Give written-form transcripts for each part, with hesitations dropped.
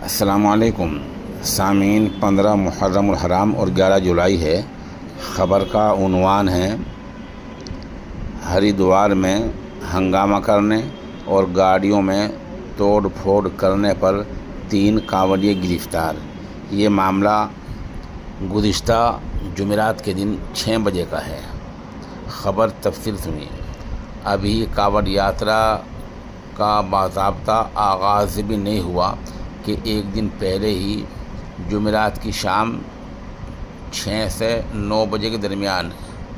अस्सलामुअलैकुम सामीन। 15 मुहर्रम उल हराम और 11 जुलाई है। ख़बर का उन्वान है, हरिद्वार में हंगामा करने और गाड़ियों में तोड़ फोड़ करने पर 3 कांवड़िए गिरफ़्तार। ये मामला गुज़िश्ता जुमेरात के दिन 6 बजे का है। ख़बर तफसील सुनिए। अभी कांवड़ यात्रा का बाज़ाब्ता आगाज़ भी नहीं हुआ कि एक दिन पहले ही जुमेरात की शाम 6 से 9 बजे के दरमियान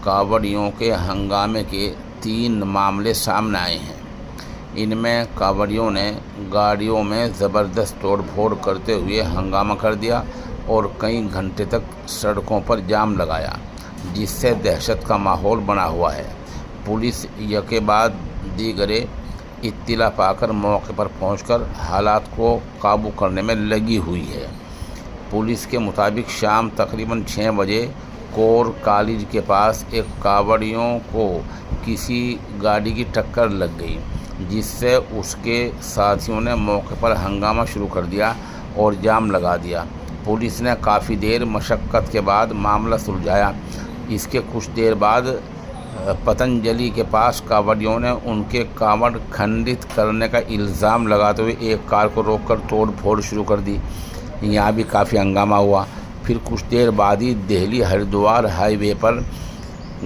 कांवड़ियों के हंगामे के 3 मामले सामने आए हैं। इनमें कांवड़ियों ने गाड़ियों में ज़बरदस्त तोड़फोड़ करते हुए हंगामा कर दिया और कई घंटे तक सड़कों पर जाम लगाया, जिससे दहशत का माहौल बना हुआ है। पुलिस यके बाद दीगरे इत्तिला पाकर मौके पर पहुंचकर हालात को काबू करने में लगी हुई है। पुलिस के मुताबिक शाम तकरीबन 6 बजे कोर कॉलेज के पास एक कांवड़ियों को किसी गाड़ी की टक्कर लग गई, जिससे उसके साथियों ने मौके पर हंगामा शुरू कर दिया और जाम लगा दिया। पुलिस ने काफ़ी देर मशक्क़त के बाद मामला सुलझाया। इसके कुछ देर बाद पतंजलि के पास कांवड़ियों ने उनके कांवड़ खंडित करने का इल्ज़ाम लगाते हुए एक कार को रोककर तोड़ फोड़ शुरू कर दी। यहाँ भी काफ़ी हंगामा हुआ। फिर कुछ देर बाद ही दिल्ली हरिद्वार हाईवे पर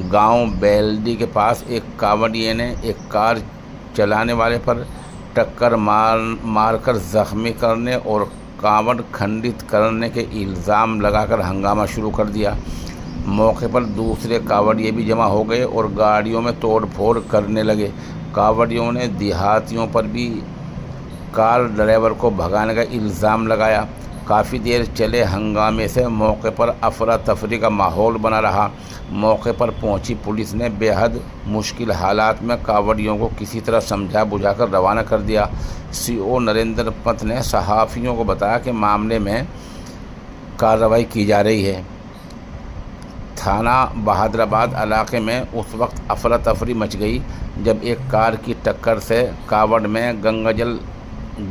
गांव बेलडी के पास एक कांवड़िए ने एक कार चलाने वाले पर टक्कर मारकर ज़ख्मी करने और कांवड़ खंडित करने के इल्ज़ाम लगाकर हंगामा शुरू कर दिया। मौके पर दूसरे कांवड़िए भी जमा हो गए और गाड़ियों में तोड़ फोड़ करने लगे। कांवड़ियों ने देहातियों पर भी कार ड्राइवर को भगाने का इल्ज़ाम लगाया। काफ़ी देर चले हंगामे से मौके पर अफरा तफरी का माहौल बना रहा। मौके पर पहुंची पुलिस ने बेहद मुश्किल हालात में कांवड़ियों को किसी तरह समझा बुझाकर रवाना कर दिया। सीओ नरेंद्र पंत ने सहाफ़ियों को बताया कि मामले में कार्रवाई की जा रही है। थाना बहादुराबाद इलाके में उस वक्त अफरा तफरी मच गई जब एक कार की टक्कर से कांवड़ में गंगाजल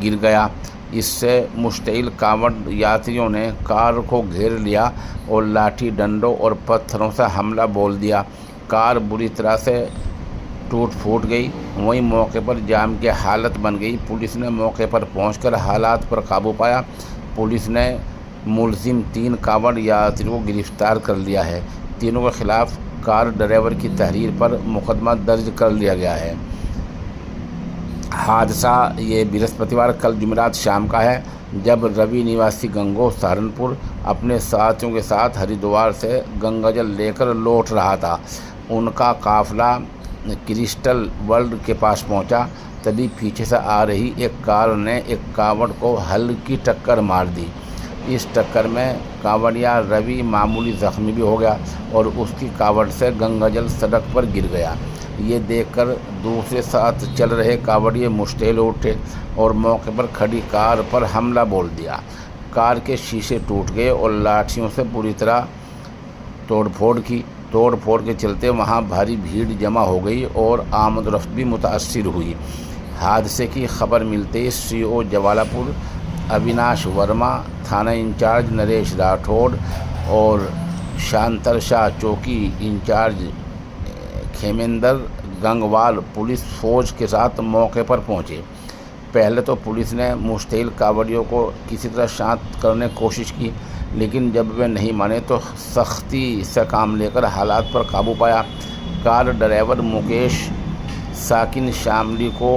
गिर गया। इससे मुश्तिल कांवड़ यात्रियों ने कार को घेर लिया और लाठी डंडों और पत्थरों से हमला बोल दिया। कार बुरी तरह से टूट फूट गई। वहीं मौके पर जाम की हालत बन गई। पुलिस ने मौके पर पहुंचकर हालात पर काबू पाया। पुलिस ने मुलजिम 3 कांवड़ यात्रियों को गिरफ्तार कर लिया है। तीनों के खिलाफ कार ड्राइवर की तहरीर पर मुकदमा दर्ज कर लिया गया है। हादसा ये बृहस्पतिवार कल जुमेरात शाम का है, जब रवि निवासी गंगो सहारनपुर अपने साथियों के साथ हरिद्वार से गंगाजल लेकर लौट रहा था। उनका काफिला क्रिस्टल वर्ल्ड के पास पहुंचा, तभी पीछे से आ रही एक कार ने एक कांवड़ को हल्की टक्कर मार दी। इस टक्कर में कांवड़िया रवि मामूली ज़ख्मी भी हो गया और उसकी कांवड़ से गंगाजल सड़क पर गिर गया। ये देखकर दूसरे साथ चल रहे कांवड़िए मुश्तिल उठे और मौके पर खड़ी कार पर हमला बोल दिया। कार के शीशे टूट गए और लाठियों से पूरी तरह तोड़फोड़ की। तोड़फोड़ के चलते वहाँ भारी भीड़ जमा हो गई और आमद रफ्त भी मुतासिर हुई। हादसे की खबर मिलते ही सीओ जवालापुर अविनाश वर्मा, थाना इंचार्ज नरेश राठौड़ और शांतर शाह चौकी इंचार्ज खेमेंदर गंगवाल पुलिस फौज के साथ मौके पर पहुंचे। पहले तो पुलिस ने मुश्तिल कांवड़ियों को किसी तरह शांत करने की कोशिश की, लेकिन जब वे नहीं माने तो सख्ती से काम लेकर हालात पर काबू पाया। कार ड्राइवर मुकेश साकिन शामली को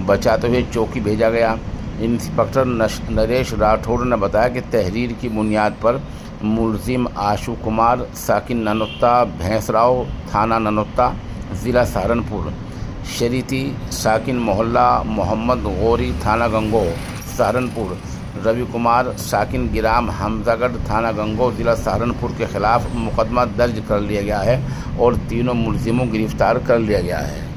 बचाते हुए चौकी भेजा गया। इंस्पेक्टर नरेश राठौड़ ने बताया कि तहरीर की बुनियाद पर मुलजिम आशु कुमार साकिन ननोत्ता भैंसराव, थाना ननोत्ता, ज़िला सहारनपुर, शरीती साकिन मोहल्ला मोहम्मद गौरी, थाना गंगो सहारनपुर, रवि कुमार साकिन गिराम हमजागढ़, थाना गंगो, ज़िला सहारनपुर के ख़िलाफ़ मुकदमा दर्ज कर लिया गया है और तीनों मुलजिमों को गिरफ़्तार कर लिया गया है।